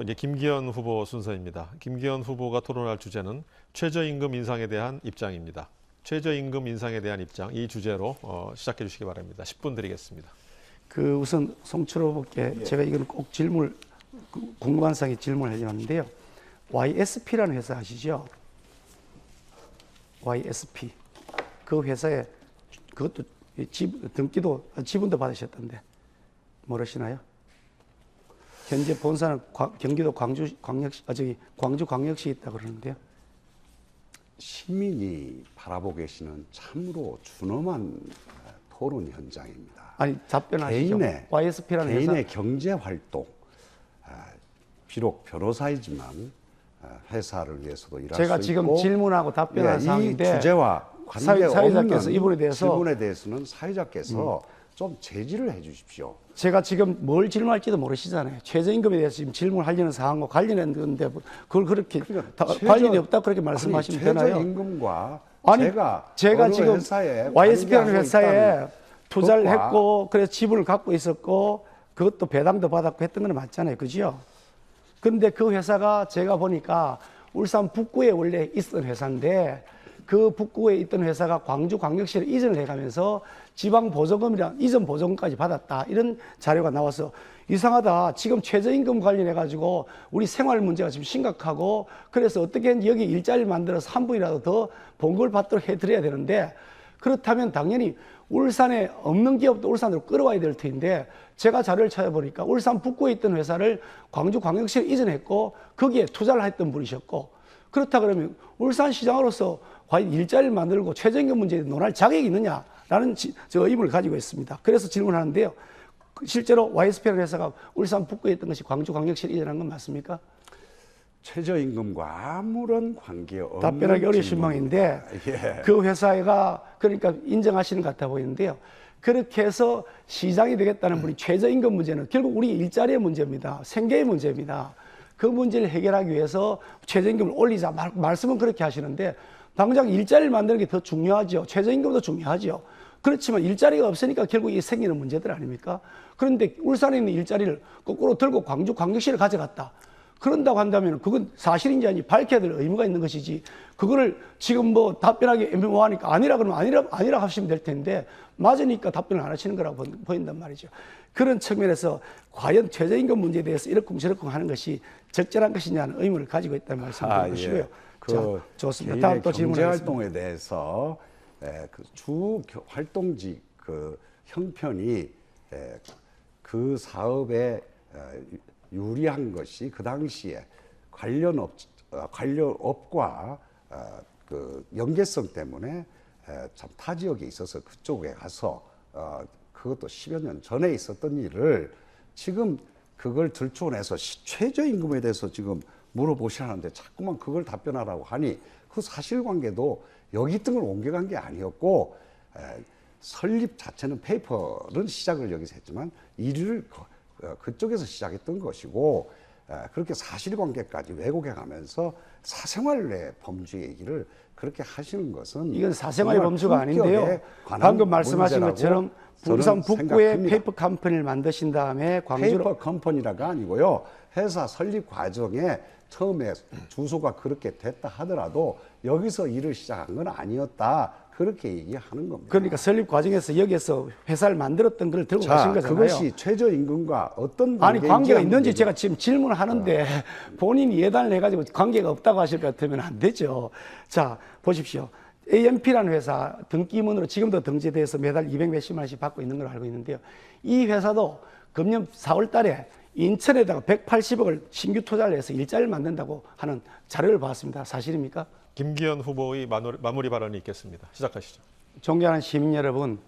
이제 김기현 후보 순서입니다. 김기현 후보가 토론할 주제는 최저임금 인상에 대한 입장입니다. 최저임금 인상에 대한 입장, 이 주제로 시작해 주시기 바랍니다. 10분 드리겠습니다. 우선 송철 후보께 제가 이건 꼭 궁금한 사항에 질문을 해주었는데요. YSP라는 회사 아시죠? YSP. 그 회사에 그것도 지분도 받으셨던데 모르시나요? 현재 본사는 경기도 광주광역시에 있다 그러는데요. 시민이 바라보고 계시는 참으로 준엄한 토론 현장입니다. 아니 답변하시죠. YSP라는 개인의 회사. 경제 활동, 비록 변호사이지만 회사를 위해서도 일할 수 있고. 제가 지금 질문하고 답변한 사항인데 이 주제와 관계없는 이분에 대해서 질문에 대해서는 사회자께서 좀 제지를 해 주십시오. 제가 지금 뭘 질문할지도 모르시잖아요. 최저임금에 대해서 지금 질문하려는 사항과 관련된 건데 그걸 그렇게 관련이 없다 그렇게 말씀하시면 되나요? 최저임금과 아니, 제가 어느 지금 회사에 YSP라는 회사에 있다는 투자를 것과 했고 그래서 지분을 갖고 있었고 그것도 배당도 받았고 했던 건 맞잖아요. 그죠? 근데 그 회사가 제가 보니까 울산 북구에 원래 있던 회사인데 그 북구에 있던 회사가 광주광역시로 이전을 해가면서 지방보조금이랑 이전 보조금까지 받았다. 이런 자료가 나와서 이상하다. 지금 최저임금 관련해가지고 우리 생활 문제가 지금 심각하고 그래서 어떻게든 여기 일자리를 만들어서 한 분이라도 더 봉급을 받도록 해드려야 되는데 그렇다면 당연히 울산에 없는 기업도 울산으로 끌어와야 될 텐데 제가 자료를 찾아보니까 울산 북구에 있던 회사를 광주광역시로 이전했고 거기에 투자를 했던 분이셨고 그렇다 그러면 울산시장으로서 과연 일자리를 만들고 최저임금 문제에 논할 자격이 있느냐라는 저 의문을 가지고 있습니다. 그래서 질문하는데요. 실제로 YSP라는 회사가 울산 북구에 있던 것이 광주광역시로 이전한 건 맞습니까? 최저임금과 아무런 관계없는 답변하기 어려우신 모양인데 그 회사가 그러니까 인정하시는 것 같아 보이는데요. 그렇게 해서 시장이 되겠다는 분이 최저임금 문제는 결국 우리 일자리의 문제입니다. 생계의 문제입니다. 그 문제를 해결하기 위해서 최저임금을 올리자 말씀은 그렇게 하시는데 당장 일자리를 만드는 게 더 중요하죠. 최저임금도 중요하죠. 그렇지만 일자리가 없으니까 결국 이 생기는 문제들 아닙니까? 그런데 울산에 있는 일자리를 거꾸로 들고 광주광역시를 가져갔다. 그런다고 한다면 그건 사실인지 아닌지 밝혀야 될 의무가 있는 것이지 그거를 지금 뭐 답변하기 애매모호하니까 아니라 그러면 아니라 하시면 될 텐데 맞으니까 답변을 안 하시는 거라고 보인단 말이죠. 그런 측면에서 과연 최저임금 문제에 대해서 이러쿵저러쿵 하는 것이 적절한 것이냐는 의문을 가지고 있다는 말씀을 드리시고요. 그 좋습니다. 다음 또 질문하겠습니다. 경제활동에 대해서 주 활동직 그 형편이 그 사업에 유리한 것이 그 당시에 관련 업과 그 연계성 때문에 참 타 지역에 있어서 그쪽에 가서 그것도 10여 년 전에 있었던 일을 지금 그걸 들춰내서 최저임금에 대해서 지금 물어보시라는데 자꾸만 그걸 답변하라고 하니 그 사실관계도 여기 있던 걸 옮겨간 게 아니었고 설립 자체는 페이퍼는 시작을 여기서 했지만 일을 그쪽에서 시작했던 것이고 그렇게 사실관계까지 왜곡해 가면서 사생활의 범죄 얘기를 그렇게 하시는 것은 이건 사생활의 범죄가 아닌데요. 방금 말씀하신 것처럼 울산 북구에 페이퍼 컴퍼니를 만드신 다음에 광주로 페이퍼 컴퍼니라가 아니고요. 회사 설립 과정에 처음에 주소가 그렇게 됐다 하더라도 여기서 일을 시작한 건 아니었다. 그렇게 얘기하는 겁니다. 그러니까 설립 과정에서 여기에서 회사를 만들었던 걸 들고 가신 거잖아요. 그것이 최저임금과 어떤 아니 관계가 있는지 제가 지금 질문을 하는데 본인이 예단을 해가지고 관계가 없다고 하실 것 같으면 안 되죠. 자 보십시오. AMP라는 회사 등기문으로 지금도 등재돼서 매달 200몇십만 원씩 받고 있는 걸 알고 있는데요. 이 회사도 금년 4월 달에 인천에다가 180억을 신규 투자를 해서 일자리를 만든다고 하는 자료를 봤습니다. 사실입니까? 김기현 후보의 마무리 발언이 있겠습니다. 시작하시죠. 존경하는 시민 여러분,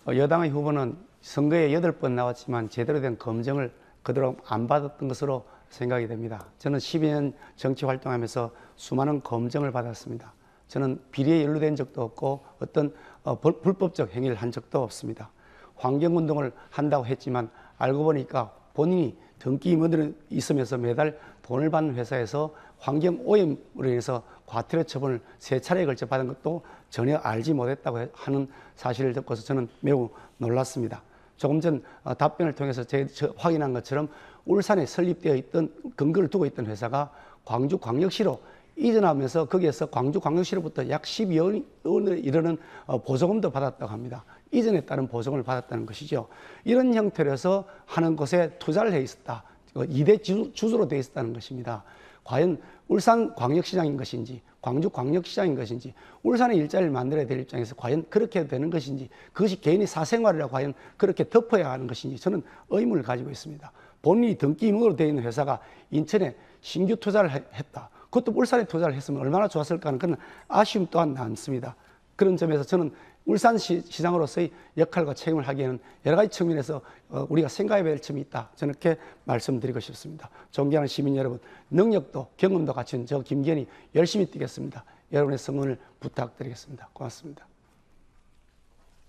여당의 후보는 선거에 8번 나왔지만 제대로 된 검증을 그대로 안 받았던 것으로 생각이 됩니다. 저는 12년 정치 활동하면서 수많은 검증을 받았습니다. 저는 비리에 연루된 적도 없고 어떤 불법적 행위를 한 적도 없습니다. 환경운동을 한다고 했지만 알고 보니까 본인이 등기임원들은 있으면서 매달 돈을 받는 회사에서 환경오염으로 인해서 과태료 처분을 3차례에 걸쳐 받은 것도 전혀 알지 못했다고 하는 사실을 듣고서 저는 매우 놀랐습니다. 조금 전 답변을 통해서 확인한 것처럼 울산에 설립되어 있던 근거를 두고 있던 회사가 광주광역시로 이전하면서 거기에서 광주광역시로부터 약 12억 원에 이르는 보조금도 받았다고 합니다. 이전에 따른 보조금을 받았다는 것이죠. 이런 형태로 해서 하는 곳에 투자를 해 있었다. 2대 주주로 되어 있었다는 것입니다. 과연 울산광역시장인 것인지 광주광역시장인 것인지 울산의 일자리를 만들어야 될 입장에서 과연 그렇게 해도 되는 것인지 그것이 개인의 사생활이라 과연 그렇게 덮어야 하는 것인지 저는 의문을 가지고 있습니다. 본인이 등기 임의로 되어 있는 회사가 인천에 신규 투자를 했다. 그것도 울산에 투자를 했으면 얼마나 좋았을까 하는 그런 아쉬움 또한 남습니다. 그런 점에서 저는 울산시장으로서의 역할과 책임을 하기에는 여러 가지 측면에서 우리가 생각해야 될 점이 있다. 저는 이렇게 말씀드리고 싶습니다. 존경하는 시민 여러분, 능력도 경험도 갖춘 저 김기현이 열심히 뛰겠습니다. 여러분의 성원을 부탁드리겠습니다. 고맙습니다.